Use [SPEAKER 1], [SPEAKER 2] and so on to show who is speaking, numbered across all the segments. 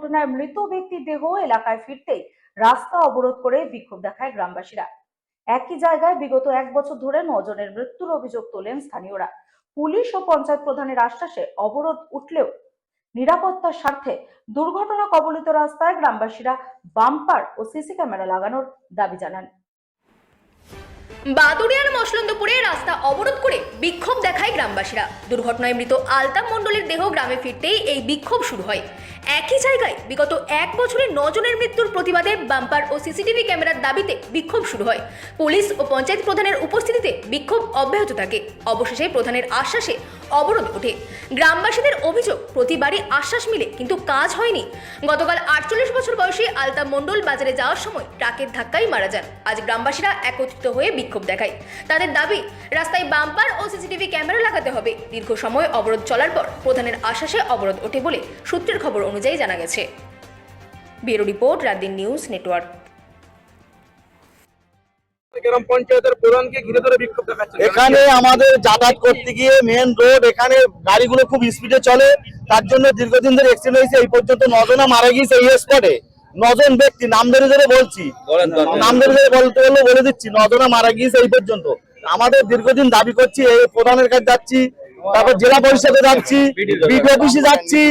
[SPEAKER 1] দুর্ঘটনায় মৃত ব্যক্তির দেহ এলাকায় ফিরতেই রাস্তা অবরোধ করে বিক্ষোভ দেখায় গ্রামবাসীরা। একই জায়গায় বিগত 1 বছর ধরে 9 জনের মৃত্যুর অভিযোগ তোলেন স্থানীয়রা। পুলিশ ও পঞ্চায়েত প্রধানের আশ্বাসে অবরোধ উঠলেও নিরাপত্তার স্বার্থে দুর্ঘটনা কবলিত রাস্তায় গ্রামবাসীরা বাম্পার ও সিসি ক্যামেরা লাগানোর দাবি জানান।
[SPEAKER 2] বাদুড়িয়ার মসলন্দপুরে রাস্তা অবরোধ করে বিক্ষোভ দেখায় গ্রামবাসীরা। দুর্ঘটনায় মৃত আলতাফ মণ্ডলের দেহ গ্রামে ফিরতেই এই বিক্ষোভ শুরু হয়। একই জায়গায় বিগত 1 বছরে 9 জনের মৃত্যুর প্রতিবাদে বাম্পার ও সিসিটিভি ক্যামেরার দাবিতে বিক্ষোভ শুরু হয়। পুলিশ ও পঞ্চায়েত প্রধানের উপস্থিতিতে বিক্ষোভ অব্যাহত থাকে। অবশেষে প্রধানের আশ্বাসে অবরোধ ওঠে। গ্রামবাসীদের অভিযোগ, প্রতিবারই আশ্বাস মিলে কিন্তু কাজ হয়নি। গতকাল 48 বছর বয়সী আলতাফ মণ্ডল বাজারে যাওয়ার সময় ট্রাকের ধাক্কায় মারা যান। আজ গ্রামবাসীরা একত্রিত হয়ে বিক্ষোভ দেখায়। তাদের দাবি, রাস্তায় বাম্পার ও সিসিটিভি ক্যামেরা লাগাতে হবে। দীর্ঘ সময় অবরোধ চলার পর প্রধানের আশ্বাসে অবরোধ ওঠে বলে সূত্রের খবর অনুযায়ী জানা গেছে। Bureau report, রাতদিন news network.
[SPEAKER 3] গ্রাম পঞ্চায়েতের প্রধানকে ঘিরে ধরে বিক্ষোভ দেখাচ্ছে।
[SPEAKER 4] এখানে আমাদের যাতায়াত করতে গিয়ে মেন রোড, এখানে গাড়িগুলো খুব স্পিডে চলে, তার জন্য দীর্ঘদিন ধরে অ্যাক্সিডেন্ট হয়েছে। এই পর্যন্ত 9 জনা মারা গিয়েছে এই স্পটে। 9 জন ব্যক্তি, নাম ধরে ধরে বলছি, নাম ধরে ধরে বলতে বললে বলে দিচ্ছি, 9 জনা মারা গিয়েছে এই পর্যন্ত। আমাদের দীর্ঘদিন দাবি করছি, এই প্রধানের কাছে যাচ্ছি, তারপর জেলা পরিষদে যাচ্ছি, বিডিও অফিসে যাচ্ছি,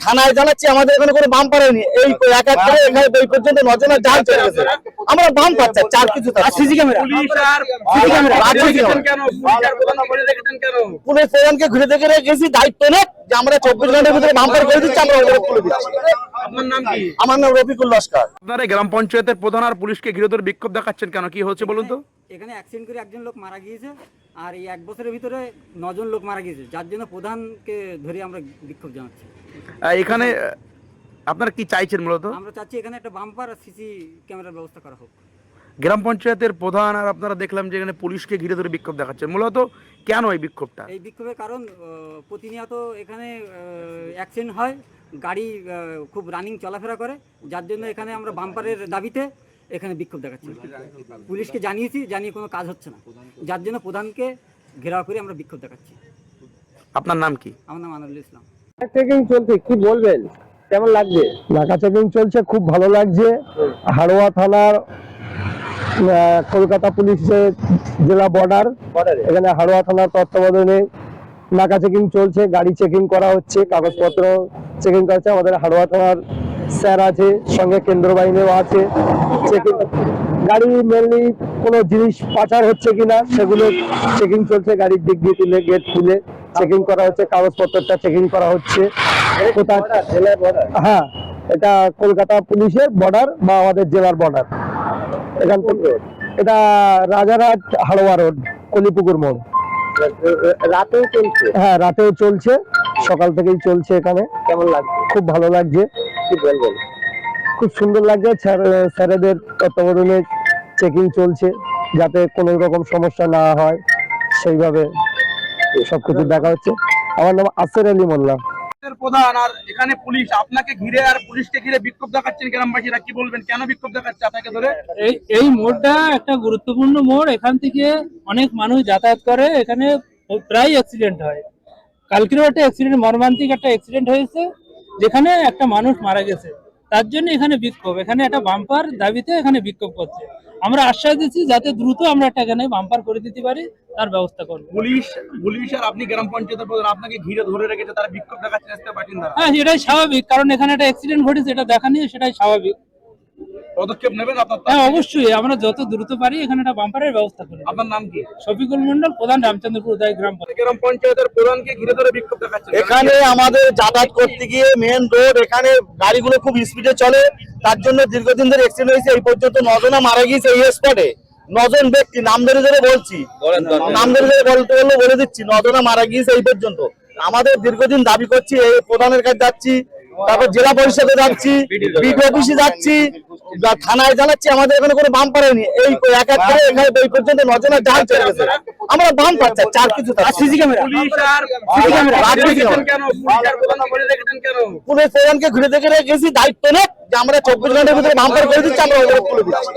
[SPEAKER 4] থানায় জানাচ্ছি, আমাদের এখানে কোনো বাম পারেনি। এই এক এক করে এখানে এই পর্যন্ত 9 জনের জান চলে গেছে। আমরা বাম পাচ্ছি, চার কিছু সিসি ক্যামেরা,
[SPEAKER 3] পুলিশ আর সিসি ক্যামেরা রেখেছেন কেন? পুলিশ আর প্রধান বলে রেখেছেন কেন?
[SPEAKER 4] পুলিশ প্রধানকে ঘুরে দেখে রেখেছি, দায়িত্ব নেই যে আমরা 24 ঘন্টার ভিতরে বাম পার করে দিচ্ছি, আমরা অবরোধ করে দিচ্ছি।
[SPEAKER 3] আপনার নাম কি?
[SPEAKER 4] আমার নাম রফিকুল লস্কর।
[SPEAKER 3] আপনারা গ্রাম পঞ্চায়েতের প্রধান আর পুলিশকে ঘিরে ধরে বিক্ষোভ দেখাচ্ছেন কেন? কি হচ্ছে বলুন তো?
[SPEAKER 5] এখানে অ্যাক্সিডেন্ট করে একজন লোক মারা গিয়েছে, আর এই 1 বছরের ভিতরে 9 জন লোক মারা গিয়েছে, যার জন্য প্রধানকে ধরে আমরা বিক্ষোভ জানাচ্ছি।
[SPEAKER 3] এখানে আপনারা কি চাইছেন মূলত?
[SPEAKER 5] আমরা চাচ্ছি এখানে একটা বাম্পার আর সিসি ক্যামেরার ব্যবস্থা করা হোক।
[SPEAKER 3] গ্রাম পঞ্চায়েতের প্রধান আর আপনারা দেখলাম যে এখানে পুলিশকে ঘিরে ধরে বিক্ষোভ দেখাচ্ছেন, মূলত কেন এই বিক্ষোভটা?
[SPEAKER 5] এই বিক্ষোভের কারণ প্রতিনিয়ত এখানে অ্যাক্সিডেন্ট হয়, গাড়ি খুব রানিং চলাফেরা করে, যার জন্য এখানে আমরা বাম্পারের দাবিতে এখানে বিক্ষোভ দেখাচ্ছি। পুলিশকে জানিয়েছি, জানিয়ে কোনো কাজ হচ্ছে না, যার জন্য প্রধানকে ঘেরাও করে আমরা বিক্ষোভ দেখাচ্ছি।
[SPEAKER 3] আপনার নাম কি?
[SPEAKER 5] আমার নাম আনোয়ারুল ইসলাম।
[SPEAKER 6] চেকিং চলছে, কি বলবেন, কেমন লাগছে? নাকা চেকিং চলছে, খুব ভালো লাগছে। হাড়োয়া থানার কলকাতা পুলিশের জেলা বর্ডার, এখানে হাড়োয়া থানার তত্ত্বাবধানে নাকা চেকিং চলছে, গাড়ি চেকিং করা হচ্ছে, কাগজপত্র চেকিং করছে। আমাদের হাড়োয়া থানার স্যার আছে, সঙ্গে কেন্দ্র বাহিনীও আছে। চেকিং গাড়ি মেনলি কোনো জিনিস পাচার হচ্ছে কিনা সেগুলো চেকিং চলছে। গাড়ির দিক দিয়ে তুলে গেট খুলে চেকিং করা হচ্ছে, কাগজপত্রটা চেকিং করা হচ্ছে। হ্যাঁ, এটা কলকাতা পুলিশের বর্ডার বা আমাদের জেলার বর্ডার। এখান থেকে এটা রাজারহাট হাড়োয়া রোড, কলিপুকুর মোড়। রাতেও চলছে? হ্যাঁ, রাতেও চলছে, সকাল থেকেই চলছে। এখানে কেমন লাগছে? খুব ভালো লাগছে। কি বলবেন? খুব সুন্দর লাগছে। স্যারেদের তত্ত্বাবধানে চেকিং চলছে, যাতে কোনো রকম সমস্যা না হয় সেইভাবে সবকিছু দেখা হচ্ছে। আমার নাম আসের আলী মোল্লা।
[SPEAKER 3] প্রধান আর এখানে পুলিশ আপনাকে ঘিরে আর পুলিশকে ঘিরে বিক্ষোভ দেখাচ্ছেন গ্রামবাসীরা, কি বলবেন? কেন বিক্ষোভ দেখাচ্ছে আপনাকে ধরে?
[SPEAKER 7] এই মোড়টা একটা গুরুত্বপূর্ণ মোড়, এখান থেকে অনেক মানুষ যাতায়াত করে, এখানে প্রায় অ্যাক্সিডেন্ট হয়। কালকেও একটা অ্যাক্সিডেন্ট, মর্মান্তিক একটা অ্যাক্সিডেন্ট হয়েছে, যেখানে একটা মানুষ মারা গেছে। তার জন্য এখানে বিক্ষোভ, এখানে একটা বাম্পার দাবিতে এখানে বিক্ষোভ করছে। আমরা আশ্বাস দিচ্ছি যাতে দ্রুত আমরা একটা এখানে বাম্পার করে দিতে পারি, তার ব্যবস্থা করবো।
[SPEAKER 3] পুলিশ আর আপনি গ্রাম পঞ্চায়েতের প্রধান আপনাকে ঘিরে ধরে রেখেছে, তারা বিক্ষোভ দেখাচ্ছে রাস্তায় বাসিন্দারা।
[SPEAKER 7] হ্যাঁ, এটাই স্বাভাবিক, কারণ এখানে একটা অ্যাক্সিডেন্ট ঘটেছে, এটা দেখা নিয়ে সেটাই স্বাভাবিক।
[SPEAKER 3] পদক্ষেপ নেবেন আপনার?
[SPEAKER 7] হ্যাঁ, অবশ্যই, আমরা যত দ্রুত পারি এখানে একটা বাম্পারের ব্যবস্থা করি।
[SPEAKER 3] আপনার নাম কি?
[SPEAKER 7] শফিকুল মন্ডল, প্রধান, রামচন্দ্রপুর উদয় গ্রাম
[SPEAKER 3] পঞ্চায়েতের প্রধানকে ঘিরে ধরে বিক্ষোভ দেখাচ্ছে।
[SPEAKER 4] এখানে আমাদের যাতায়াত করতে গিয়ে মেন রোড, এখানে গাড়িগুলো খুব স্পিডে চলে, তার জন্য দীর্ঘদিন ধরে অ্যাক্সিডেন্ট হয়েছে। এই পর্যন্ত 9 জনা মারা গিয়েছে এই স্পটে। 9 জন ব্যক্তি, নাম ধরে ধরে বলছি, নাম ধরে ধরে বলতে বললে বলে দিচ্ছি, 9 জনা মারা গিয়েছে এই পর্যন্ত। আমাদের দীর্ঘদিন দাবি করছি, এই প্রধানের কাছে যাচ্ছি, তারপর জেলা পরিষদে যাচ্ছি, বিডিও অফিসে যাচ্ছি, থানায় জানাচ্ছি, আমাদের এখানে কোনো বাম পারেনি। এই এক এক করে এখানে এই পর্যন্ত 9 জনের জান চলে গেছে। আমরা বাম পাচ্ছি, চার কিছু সিসি ক্যামেরা,
[SPEAKER 3] পুলিশ আর সিসি ক্যামেরা রেখেছেন কেন? পুলিশ আর প্রধান বলে রেখেছেন কেন?
[SPEAKER 4] পুলিশ প্রধানকে ঘুরে দেখে রেখেছি, দায়িত্ব নেই যে আমরা 24 ঘন্টার ভিতরে বাম পার করে দিচ্ছি, আমরা অবরোধ করে দিচ্ছি।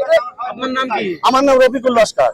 [SPEAKER 3] আপনার নাম কি?
[SPEAKER 4] আমার নাম রফিকুল লস্কর।